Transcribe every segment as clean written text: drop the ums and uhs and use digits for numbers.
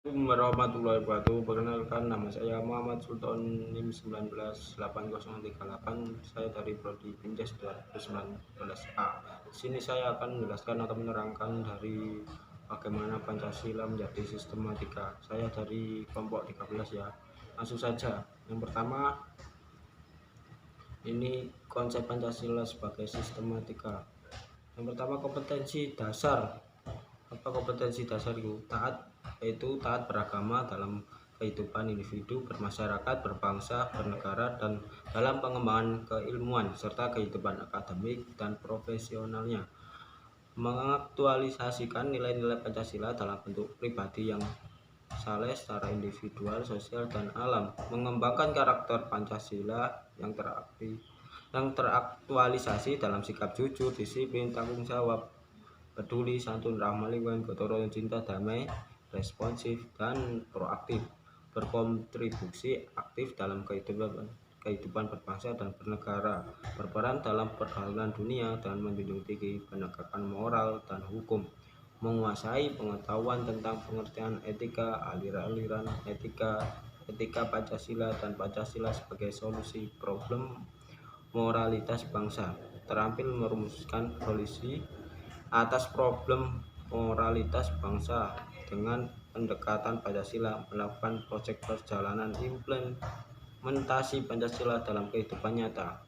Assalamualaikum warahmatullahi wabarakatuh. Perkenalkan, nama saya Muhammad Sultan NIM 198038. Saya dari Prodi Pinjas 2019A. Di sini saya akan menjelaskan atau menerangkan dari bagaimana Pancasila menjadi sistematika. Saya dari kelompok 13 ya. Langsung saja. Yang pertama, ini konsep Pancasila sebagai sistematika. Yang pertama, kompetensi dasar. Apa kompetensi dasar itu? Taat beragama dalam kehidupan individu, bermasyarakat, berbangsa, bernegara, dan dalam pengembangan keilmuan serta kehidupan akademik dan profesionalnya. Mengaktualisasikan nilai-nilai Pancasila dalam bentuk pribadi yang saleh secara individual, sosial, dan alam. Mengembangkan karakter Pancasila yang teraktualisasi dalam sikap jujur, disiplin, tanggung jawab, peduli, santun, ramah lingkungan, gotong royong, cinta damai, responsif, dan proaktif, berkontribusi aktif dalam kehidupan berbangsa dan bernegara, berperan dalam pergaulan dunia dan menjunjung tinggi penegakan moral dan hukum, menguasai pengetahuan tentang pengertian etika, aliran-aliran etika Pancasila dan Pancasila sebagai solusi problem moralitas bangsa, terampil merumuskan solusi atas problem moralitas bangsa dengan pendekatan Pancasila, melakukan proyek perjalanan implementasi Pancasila dalam kehidupan nyata.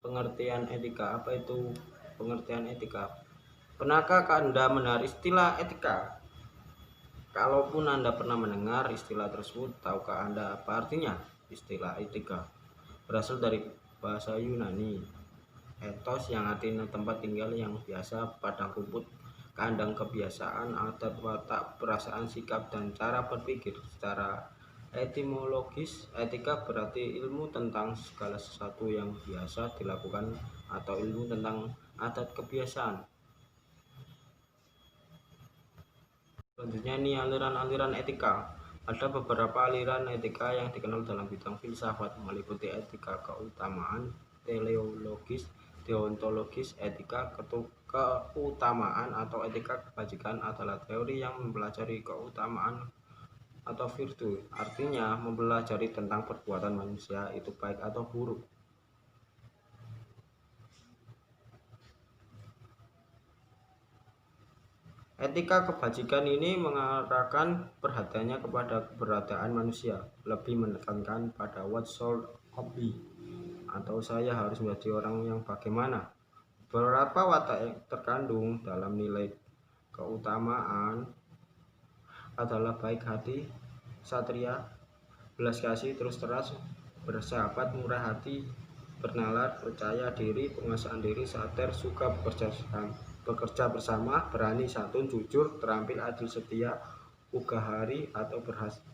Pengertian etika. Apa itu pengertian etika? Pernahkah Anda mendengar istilah etika? Kalaupun Anda pernah mendengar istilah tersebut, tahukah Anda apa artinya? Istilah etika berasal dari bahasa Yunani, etos yang artinya tempat tinggal yang biasa, padang rumput, kandang kebiasaan, adat, watak, perasaan, sikap, dan cara berpikir. Secara etimologis, etika berarti ilmu tentang segala sesuatu yang biasa dilakukan atau ilmu tentang adat kebiasaan. Selanjutnya ini aliran-aliran etika. Ada beberapa aliran etika yang dikenal dalam bidang filsafat, meliputi etika keutamaan, teleologis, deontologis. Etika keutamaan atau etika kebajikan adalah teori yang mempelajari keutamaan atau virtu, artinya mempelajari tentang perbuatan manusia itu baik atau buruk. Etika kebajikan ini mengarahkan perhatiannya kepada keberadaan manusia, lebih menekankan pada what sort of be, atau saya harus menjadi orang yang bagaimana. Beberapa watak yang terkandung dalam nilai keutamaan adalah baik hati, satria, belas kasih, terus terang, bersahabat, murah hati, bernalar, percaya diri, penguasaan diri, sadar, suka bekerja bersama, berani, santun, jujur, terampil, adil, setia, ugahari atau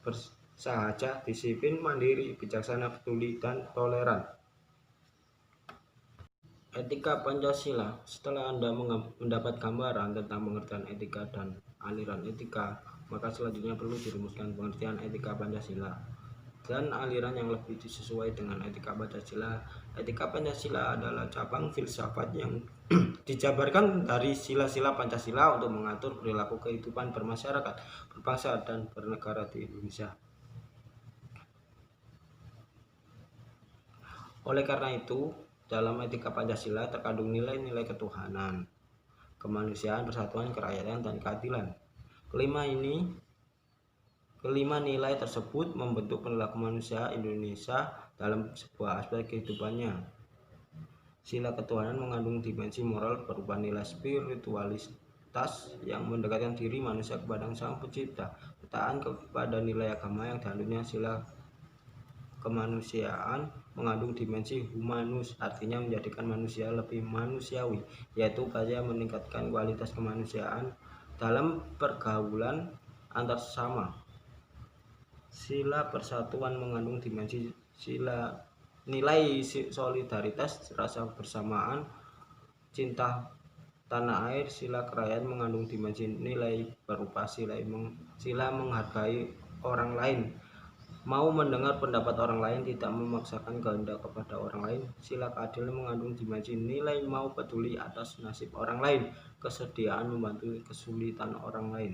bersahaja, disiplin, mandiri, bijaksana, peduli, dan toleran. Etika Pancasila. Setelah Anda mendapat gambaran tentang pengertian etika dan aliran etika, maka selanjutnya perlu dirumuskan pengertian etika Pancasila dan aliran yang lebih sesuai dengan etika Pancasila. Etika Pancasila adalah cabang filsafat yang dijabarkan dari sila-sila Pancasila untuk mengatur perilaku kehidupan bermasyarakat, berbangsa, dan bernegara di Indonesia. Oleh karena itu, dalam etika Pancasila terkandung nilai-nilai ketuhanan, kemanusiaan, persatuan, kerakyatan, dan keadilan. Kelima nilai tersebut membentuk perilaku manusia Indonesia dalam sebuah aspek kehidupannya. Sila ketuhanan mengandung dimensi moral berupa nilai spiritualitas yang mendekatkan diri manusia kepada Sang Pencipta. Ketaatan kepada nilai agama yang dalamnya sila kemanusiaan mengandung dimensi humanus, artinya menjadikan manusia lebih manusiawi, yaitu upaya meningkatkan kualitas kemanusiaan dalam pergaulan antar sesama. Sila persatuan mengandung dimensi nilai solidaritas, rasa bersamaan, cinta tanah air. Sila kerakyatan mengandung dimensi nilai berupa sila menghargai orang lain, mau mendengar pendapat orang lain, tidak memaksakan kehendak kepada orang lain. Sila keadilan mengandung dimensi nilai mau peduli atas nasib orang lain kesediaan membantu kesulitan orang lain.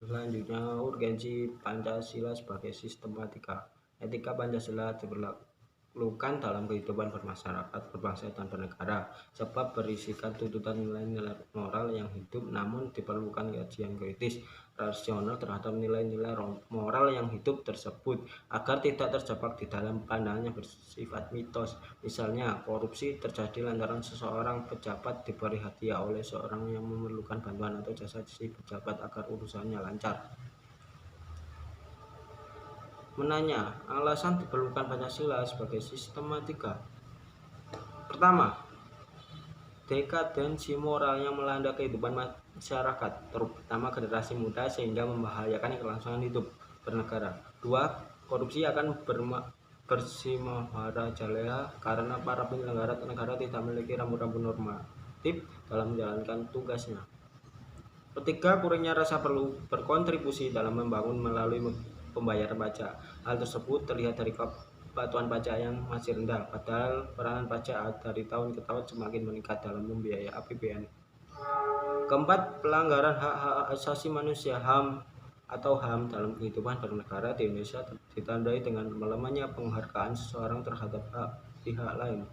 Selanjutnya, urgensi Pancasila sebagai sistematika. Etika Pancasila diperlukan dalam kehidupan bermasyarakat, berbangsa, dan bernegara, sebab berisikan tuntutan nilai-nilai moral yang hidup, namun diperlukan kajian kritis, rasional terhadap nilai-nilai moral yang hidup tersebut, agar tidak terjebak di dalam pandangan yang bersifat mitos. Misalnya, korupsi terjadi lantaran seseorang pejabat diberi hadiah oleh seorang yang memerlukan bantuan atau jasa si pejabat agar urusannya lancar. Menanya, alasan diperlukan Pancasila sebagai sistematika. Pertama, dekadensi moral yang melanda kehidupan masyarakat, terutama generasi muda, sehingga membahayakan kelangsungan hidup bernegara. Dua, korupsi akan bersimaharajalela karena para penyelenggara negara tidak memiliki rambu-rambu normatif dalam menjalankan tugasnya. Ketiga, kurangnya rasa perlu berkontribusi dalam membangun melalui pembayaran pajak. Hal tersebut terlihat dari kepatuhan pajak yang masih rendah, padahal peranan pajak dari tahun ke tahun semakin meningkat dalam membiayai APBN. Keempat, pelanggaran hak-hak asasi manusia (HAM) atau HAM dalam kehidupan bernegara di Indonesia ditandai dengan melemahnya penghargaan seseorang terhadap hak pihak lain.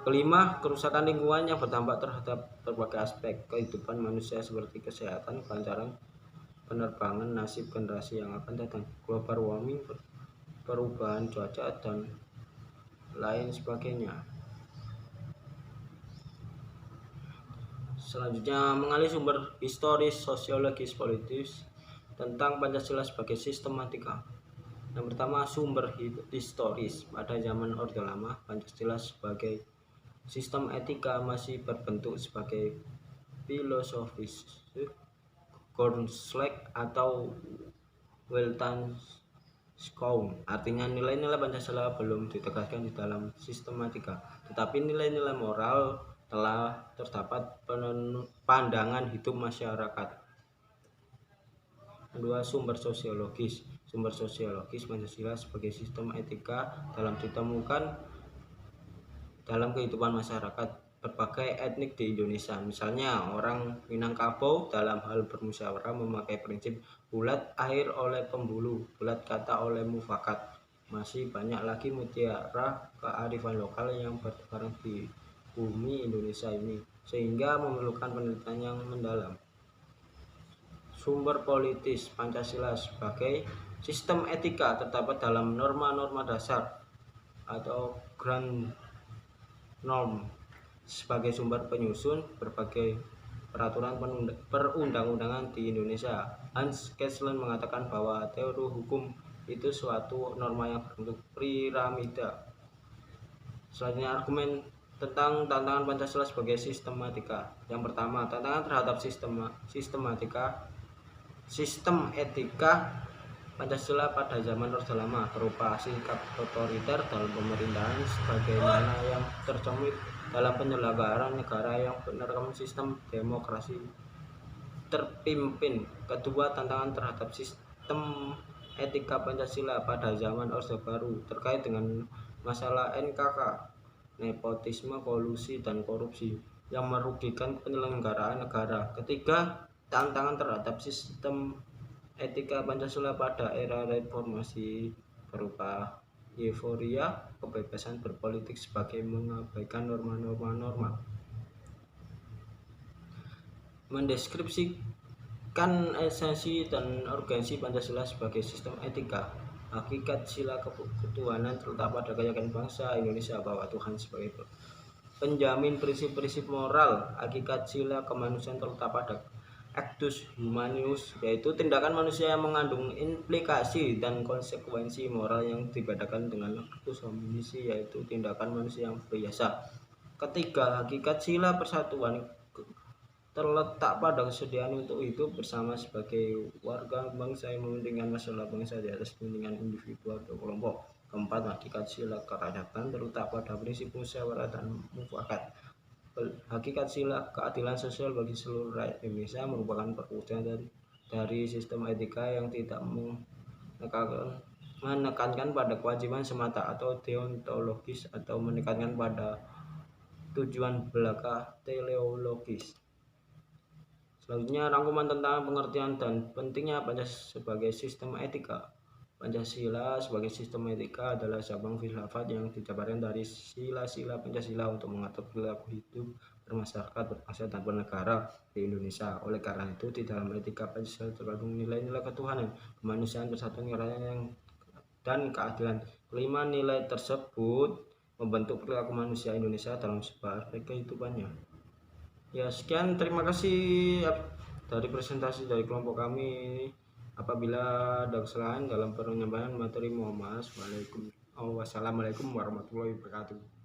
Kelima, kerusakan lingkungan yang berdampak terhadap berbagai aspek kehidupan manusia seperti kesehatan, kelancaran penerbangan, nasib generasi yang akan datang, global warming, perubahan cuaca, dan lain sebagainya. Selanjutnya, mengalih sumber historis, sosiologis, politis tentang Pancasila sebagai sistematika. Yang pertama, sumber historis. Pada zaman Orde Lama, Pancasila sebagai sistem etika masih berbentuk sebagai filosofis Grundschlag atau Weltanschauung. Artinya nilai-nilai Pancasila belum ditegaskan di dalam sistematika, tetapi nilai-nilai moral telah terdapat pandangan hidup masyarakat. Kedua, sumber sosiologis. Sumber sosiologis Pancasila sebagai sistem etika dalam ditemukan dalam kehidupan masyarakat berbagai etnik di Indonesia. Misalnya, orang Minangkabau dalam hal bermusyawarah memakai prinsip bulat air oleh pembulu, bulat kata oleh mufakat. Masih banyak lagi mutiara kearifan lokal yang bertebaran di bumi Indonesia ini, sehingga memerlukan penelitian yang mendalam. Sumber politis Pancasila sebagai sistem etika terdapat dalam norma-norma dasar atau grand norm sebagai sumber penyusun berbagai peraturan perundang-undangan di Indonesia. Hans Kelsen mengatakan bahwa teori hukum itu suatu norma yang berbentuk piramida. Selanjutnya, argumen tentang tantangan Pancasila sebagai sistematika. Yang pertama, tantangan terhadap sistem etika Pancasila pada zaman Orde Lama berupa sikap otoriter dalam pemerintahan sebagaimana yang tercermin dalam penyelenggaraan negara yang menerapkan sistem demokrasi terpimpin. Kedua, tantangan terhadap sistem etika Pancasila pada zaman Orde Baru terkait dengan masalah NKK, nepotisme, kolusi, dan korupsi yang merugikan penyelenggaraan negara. Ketiga, tantangan terhadap sistem etika Pancasila pada era reformasi berupa euforia kebebasan berpolitik sebagai mengabaikan norma-norma. Mendeskripsikan esensi dan urgensi Pancasila sebagai sistem etika. Hakikat sila ketuhanan terletak pada keyakinan bangsa Indonesia bahwa Tuhan sebagai penjamin prinsip-prinsip moral. Hakikat sila kemanusiaan terletak pada actus humanius, yaitu tindakan manusia yang mengandung implikasi dan konsekuensi moral yang dibedakan dengan actus hominis, yaitu tindakan manusia yang biasa. Ketiga, hakikat sila persatuan terletak pada kesediaan untuk hidup bersama sebagai warga bangsa yang mementingkan masalah bangsa di atas kepentingan individu atau kelompok. Keempat, hakikat sila kerakyatan terletak pada prinsip musyawarah dan mufakat. Hakikat sila keadilan sosial bagi seluruh rakyat Indonesia merupakan perwujudan dari sistem etika yang tidak menekankan menekankan pada kewajiban semata atau deontologis atau menekankan pada tujuan belaka teleologis. Selanjutnya rangkuman tentang pengertian dan pentingnya Pancasila sebagai sistem etika. Pancasila sebagai sistem etika adalah cabang filsafat yang dijabarkan dari sila-sila Pancasila untuk mengatur perilaku hidup bermasyarakat, berbangsa, dan bernegara di Indonesia. Oleh karena itu, di dalam etika Pancasila terkandung nilai-nilai ketuhanan, kemanusiaan, persatuan, kerajaan, dan keadilan. Kelima nilai tersebut membentuk perilaku manusia Indonesia dalam sebuah aspek kehidupannya. Ya, sekian, terima kasih dari presentasi dari kelompok kami. Apabila ada kesalahan dalam penyampaian materi, mohon maaf. Wassalamualaikum warahmatullahi wabarakatuh.